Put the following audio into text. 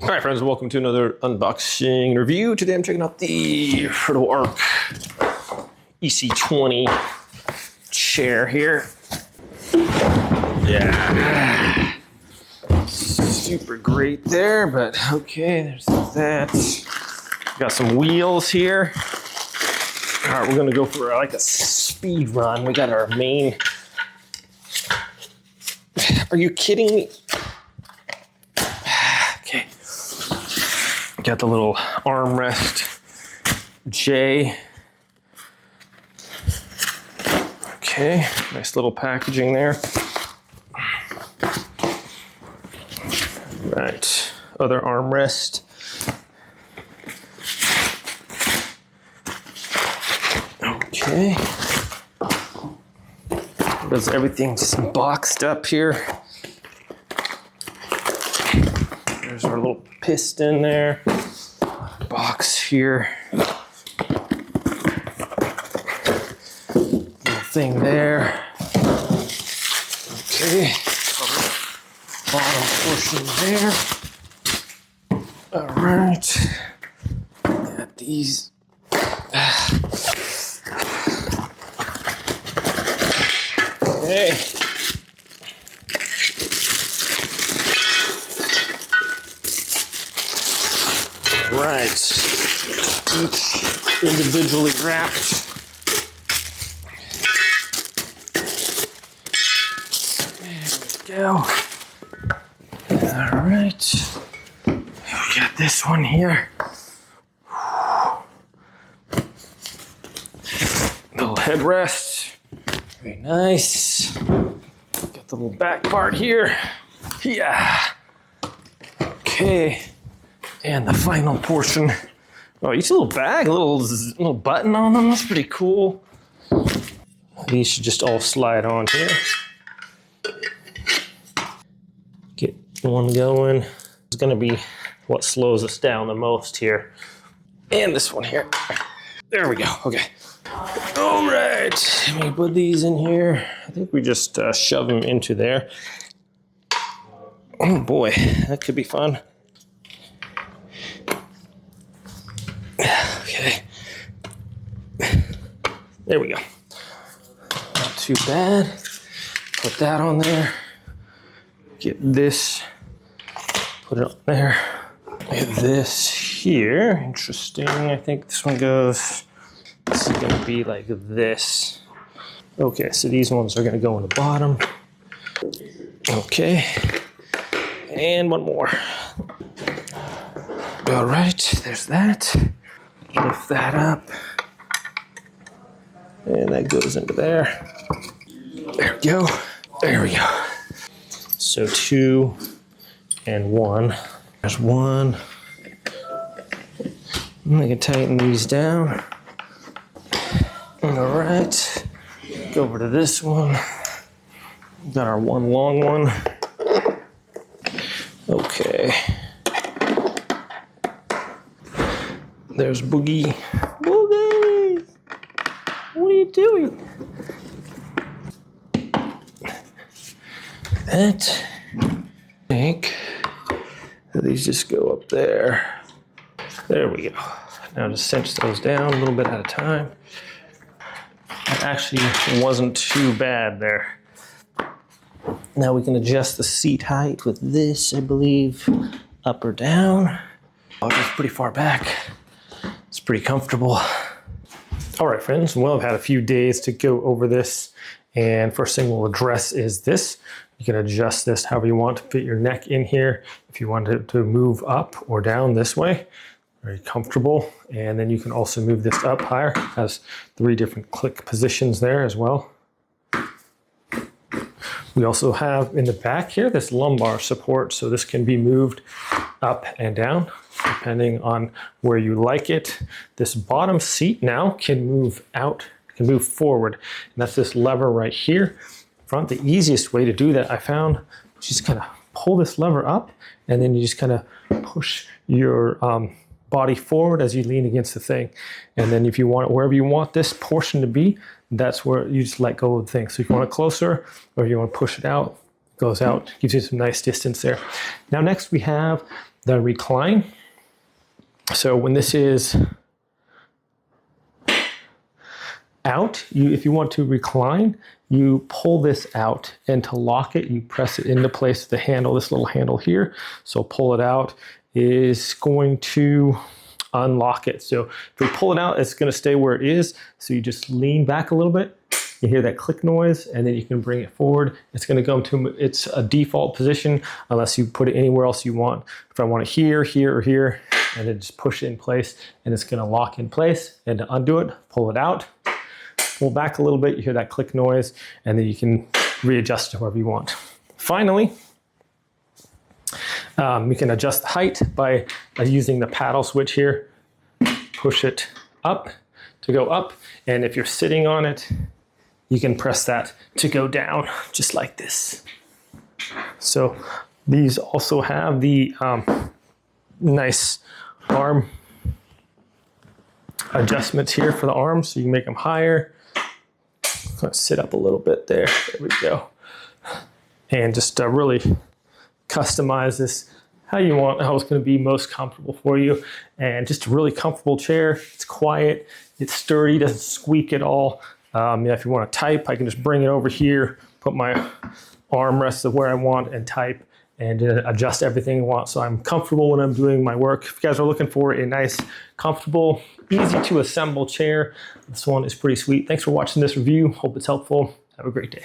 All right, friends, welcome to another unboxing review. Today I'm checking out the ProtoArc EC200 chair here. Yeah, super great there, but okay, there's that. Got some wheels here. All right, we're gonna go for like a speed run. We got our main. Are you kidding me? Okay. Got the little armrest J. Okay, nice little packaging there. Right, other armrest. Okay. Does everything just boxed up here. There's our little piston there. Box here. Little thing there. Okay. Bottom portion there. All right. Got these. Okay. All right. Each individually wrapped. There we go. All right. We got this one here. Little headrest. Very nice. Got the little back part here. Yeah. Okay. And the final portion. Oh, each little bag, a little button on them. That's pretty cool. These should just all slide on here. Get one going. It's gonna be what slows us down the most here. And this one here. There we go. Okay. All right. Let me put these in here. I think we just shove them into there. Oh boy, that could be fun. Okay. There we go. Not too bad. Put that on there. Get this. Put it on there. Get this here. Interesting. I think this one goes. This is going to be like this. Okay, so these ones are going to go in the bottom. Okay. And one more. All right, there's that. Lift that up. And that goes into there. There we go. There we go. So 2 and 1. There's 1. I can tighten these down. All right. Go over to this one. Got our one long one. Okay. There's Boogie. Boogie! What are you doing? That, I think, these just go up there. There we go. Now just cinch those down a little bit at a time. That actually wasn't too bad there. Now we can adjust the seat height with this, I believe, up or down. Oh, it's pretty far back. It's pretty comfortable. All right, friends, well, I've had a few days to go over this, and first thing we'll address is this. You can adjust this however you want to fit your neck in here. If you want it to move up or down this way, very comfortable. And then you can also move this up higher. It has 3 different click positions there as well. We also have in the back here this lumbar support, so this can be moved up and down depending on where you like it. This bottom seat now can move out, can move forward, and that's this lever right here. Front, the easiest way to do that I found, just kind of pull this lever up, and then you just kind of push your body forward as you lean against the thing. And then if you want it wherever you want this portion to be, that's where you just let go of the thing. So if you want it closer or you want to push it out, it goes out, gives you some nice distance there. Now next we have the recline. So when this is out, if you want to recline, you pull this out, and to lock it, you press it into place with the handle, this little handle here. So pull it out is going to unlock it. So if we pull it out, it's going to stay where it is. So you just lean back a little bit. You hear that click noise, and then you can bring it forward. It's going to go into its a default position unless you put it anywhere else you want. If I want it here, here, or here, and then just push it in place, and it's going to lock in place. And to undo it, pull it out, pull back a little bit, you hear that click noise, and then you can readjust it however you want. Finally, you can adjust the height by using the paddle switch here. Push it up to go up, and if you're sitting on it, you can press that to go down, just like this. So these also have the nice arm adjustments here for the arms, so you can make them higher. Let's sit up a little bit there. There we go. And just really customize this how you want, how it's going to be most comfortable for you. And just a really comfortable chair. It's quiet, it's sturdy, doesn't squeak at all. If you want to type, I can just bring it over here, put my armrest of where I want and type, and adjust everything I want. So I'm comfortable when I'm doing my work. If you guys are looking for a nice, comfortable, easy to assemble chair, this one is pretty sweet. Thanks for watching this review. Hope it's helpful. Have a great day.